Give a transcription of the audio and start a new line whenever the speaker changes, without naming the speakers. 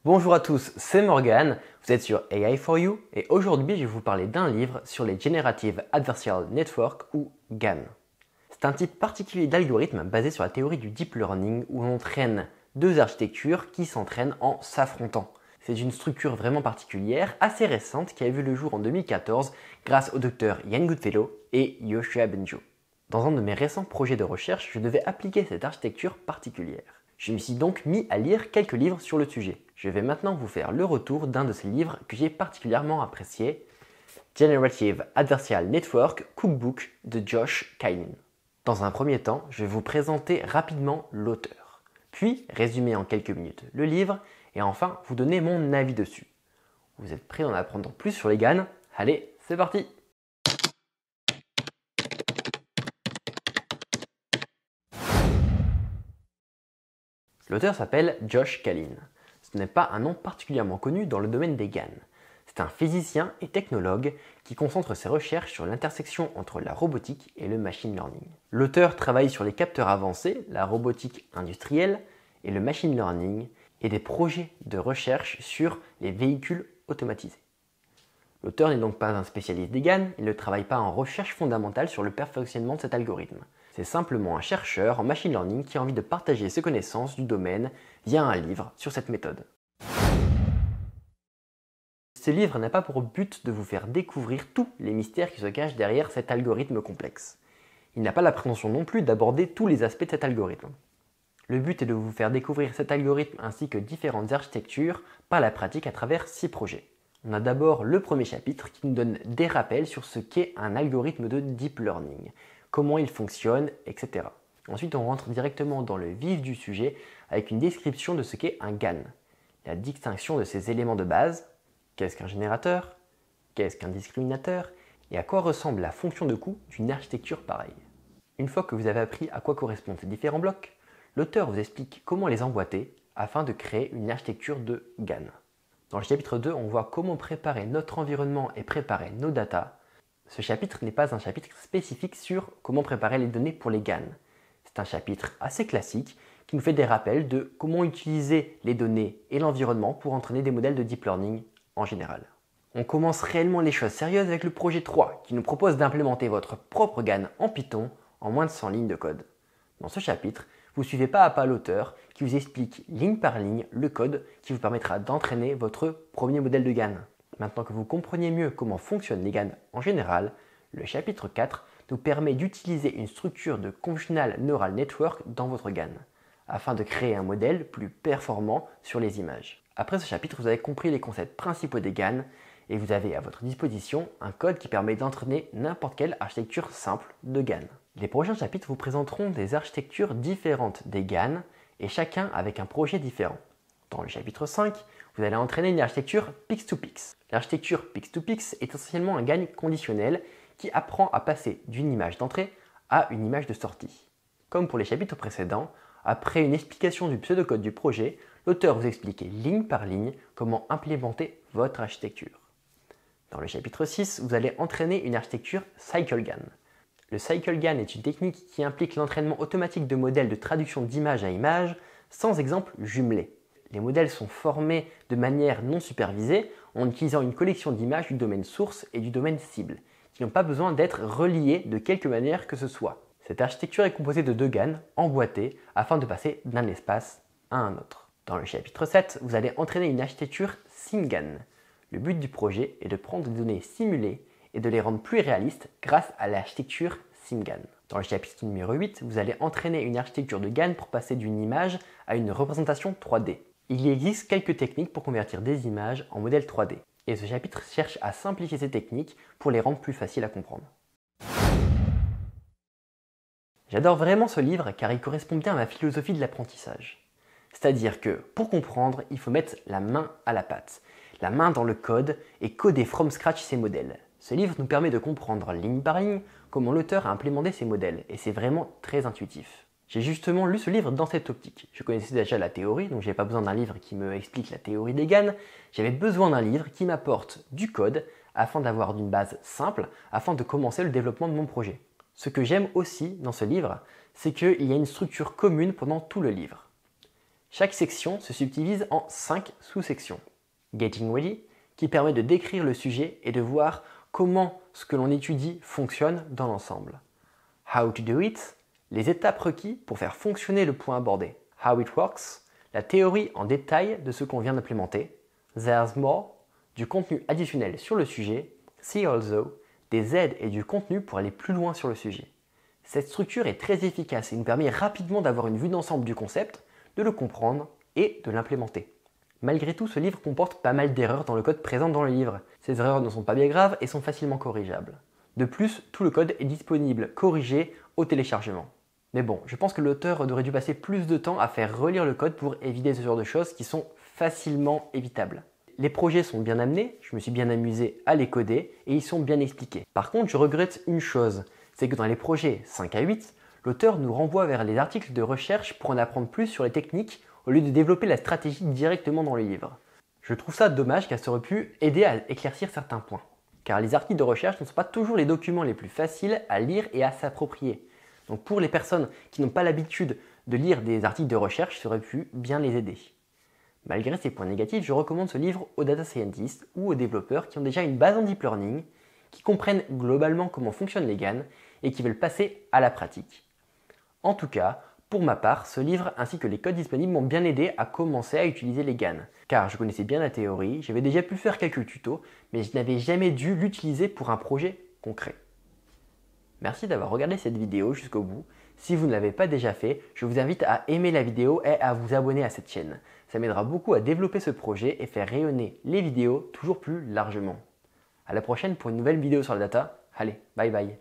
Bonjour à tous, c'est Morgan, vous êtes sur AI4U et aujourd'hui je vais vous parler d'un livre sur les Generative Adversarial Network ou GAN. C'est un type particulier d'algorithme basé sur la théorie du deep learning où l'on entraîne deux architectures qui s'entraînent en s'affrontant. C'est une structure vraiment particulière, assez récente, qui a vu le jour en 2014 grâce au docteur Ian Goodfellow et Yoshua Bengio. Dans un de mes récents projets de recherche, je devais appliquer cette architecture particulière. Je me suis donc mis à lire quelques livres sur le sujet. Je vais maintenant vous faire le retour d'un de ces livres que j'ai particulièrement apprécié, Generative Adversarial Network Cookbook de Josh Kailin. Dans un premier temps, je vais vous présenter rapidement l'auteur, puis résumer en quelques minutes le livre et enfin vous donner mon avis dessus. Vous êtes prêts à en apprendre plus sur les GAN? Allez, c'est parti! L'auteur s'appelle Josh Kailin. Ce n'est pas un nom particulièrement connu dans le domaine des GAN. C'est un physicien et technologue qui concentre ses recherches sur l'intersection entre la robotique et le machine learning. L'auteur travaille sur les capteurs avancés, la robotique industrielle et le machine learning et des projets de recherche sur les véhicules automatisés. L'auteur n'est donc pas un spécialiste des GAN, il ne travaille pas en recherche fondamentale sur le perfectionnement de cet algorithme. C'est simplement un chercheur en machine learning qui a envie de partager ses connaissances du domaine via un livre sur cette méthode. Ce livre n'a pas pour but de vous faire découvrir tous les mystères qui se cachent derrière cet algorithme complexe. Il n'a pas la prétention non plus d'aborder tous les aspects de cet algorithme. Le but est de vous faire découvrir cet algorithme ainsi que différentes architectures par la pratique à travers 6 projets. On a d'abord le premier chapitre qui nous donne des rappels sur ce qu'est un algorithme de deep learning, comment il fonctionne, etc. Ensuite, on rentre directement dans le vif du sujet avec une description de ce qu'est un GAN, la distinction de ses éléments de base, qu'est-ce qu'un générateur, qu'est-ce qu'un discriminateur et à quoi ressemble la fonction de coût d'une architecture pareille. Une fois que vous avez appris à quoi correspondent ces différents blocs, l'auteur vous explique comment les emboîter afin de créer une architecture de GAN. Dans le chapitre 2, on voit comment préparer notre environnement et préparer nos datas. Ce chapitre n'est pas un chapitre spécifique sur comment préparer les données pour les GAN. C'est un chapitre assez classique qui nous fait des rappels de comment utiliser les données et l'environnement pour entraîner des modèles de deep learning en général. On commence réellement les choses sérieuses avec le projet 3 qui nous propose d'implémenter votre propre GAN en Python en moins de 100 lignes de code. Dans ce chapitre, vous suivez pas à pas l'auteur qui vous explique ligne par ligne le code qui vous permettra d'entraîner votre premier modèle de GAN. Maintenant que vous comprenez mieux comment fonctionnent les GAN en général, le chapitre 4 nous permet d'utiliser une structure de Convolutional Neural Network dans votre GAN, afin de créer un modèle plus performant sur les images. Après ce chapitre, vous avez compris les concepts principaux des GAN et vous avez à votre disposition un code qui permet d'entraîner n'importe quelle architecture simple de GAN. Les prochains chapitres vous présenteront des architectures différentes des GAN et chacun avec un projet différent. Dans le chapitre 5, vous allez entraîner une architecture Pix-to-Pix. L'architecture Pix-to-Pix est essentiellement un GAN conditionnel qui apprend à passer d'une image d'entrée à une image de sortie. Comme pour les chapitres précédents, après une explication du pseudocode du projet, l'auteur vous explique ligne par ligne comment implémenter votre architecture. Dans le chapitre 6, vous allez entraîner une architecture CycleGAN. Le CycleGAN est une technique qui implique l'entraînement automatique de modèles de traduction d'image à image sans exemple jumelé. Les modèles sont formés de manière non supervisée en utilisant une collection d'images du domaine source et du domaine cible, qui n'ont pas besoin d'être reliées de quelque manière que ce soit. Cette architecture est composée de 2 GAN emboîtés afin de passer d'un espace à un autre. Dans le chapitre 7, vous allez entraîner une architecture SimGAN. Le but du projet est de prendre des données simulées et de les rendre plus réalistes grâce à l'architecture SimGAN. Dans le chapitre numéro 8, vous allez entraîner une architecture de GAN pour passer d'une image à une représentation 3D. Il existe quelques techniques pour convertir des images en modèles 3D. Et ce chapitre cherche à simplifier ces techniques pour les rendre plus faciles à comprendre. J'adore vraiment ce livre car il correspond bien à ma philosophie de l'apprentissage. C'est-à-dire que pour comprendre, il faut mettre la main à la pâte, la main dans le code et coder from scratch ces modèles. Ce livre nous permet de comprendre ligne par ligne comment l'auteur a implémenté ces modèles et c'est vraiment très intuitif. J'ai justement lu ce livre dans cette optique. Je connaissais déjà la théorie, donc je n'avais pas besoin d'un livre qui me explique la théorie des GAN. J'avais besoin d'un livre qui m'apporte du code afin d'avoir une base simple, afin de commencer le développement de mon projet. Ce que j'aime aussi dans ce livre, c'est qu'il y a une structure commune pendant tout le livre. Chaque section se subdivise en 5 sous-sections. Getting Ready, qui permet de décrire le sujet et de voir comment ce que l'on étudie fonctionne dans l'ensemble. How to do it, les étapes requises pour faire fonctionner le point abordé. How it works, la théorie en détail de ce qu'on vient d'implémenter. There's more, du contenu additionnel sur le sujet. See also, des aides et du contenu pour aller plus loin sur le sujet. Cette structure est très efficace et nous permet rapidement d'avoir une vue d'ensemble du concept, de le comprendre et de l'implémenter. Malgré tout, ce livre comporte pas mal d'erreurs dans le code présent dans le livre. Ces erreurs ne sont pas bien graves et sont facilement corrigeables. De plus, tout le code est disponible corrigé au téléchargement. Mais bon, je pense que l'auteur aurait dû passer plus de temps à faire relire le code pour éviter ce genre de choses qui sont facilement évitables. Les projets sont bien amenés, je me suis bien amusé à les coder et ils sont bien expliqués. Par contre, je regrette une chose, c'est que dans les projets 5 à 8, l'auteur nous renvoie vers les articles de recherche pour en apprendre plus sur les techniques au lieu de développer la stratégie directement dans le livre. Je trouve ça dommage car ça aurait pu aider à éclaircir certains points. Car les articles de recherche ne sont pas toujours les documents les plus faciles à lire et à s'approprier. Donc pour les personnes qui n'ont pas l'habitude de lire des articles de recherche, ça aurait pu bien les aider. Malgré ces points négatifs, je recommande ce livre aux data scientists ou aux développeurs qui ont déjà une base en deep learning, qui comprennent globalement comment fonctionnent les GAN et qui veulent passer à la pratique. En tout cas, pour ma part, ce livre ainsi que les codes disponibles m'ont bien aidé à commencer à utiliser les GAN, car je connaissais bien la théorie, j'avais déjà pu faire quelques tutos, mais je n'avais jamais dû l'utiliser pour un projet concret. Merci d'avoir regardé cette vidéo jusqu'au bout. Si vous ne l'avez pas déjà fait, je vous invite à aimer la vidéo et à vous abonner à cette chaîne. Ça m'aidera beaucoup à développer ce projet et faire rayonner les vidéos toujours plus largement. A la prochaine pour une nouvelle vidéo sur la data. Allez, bye bye.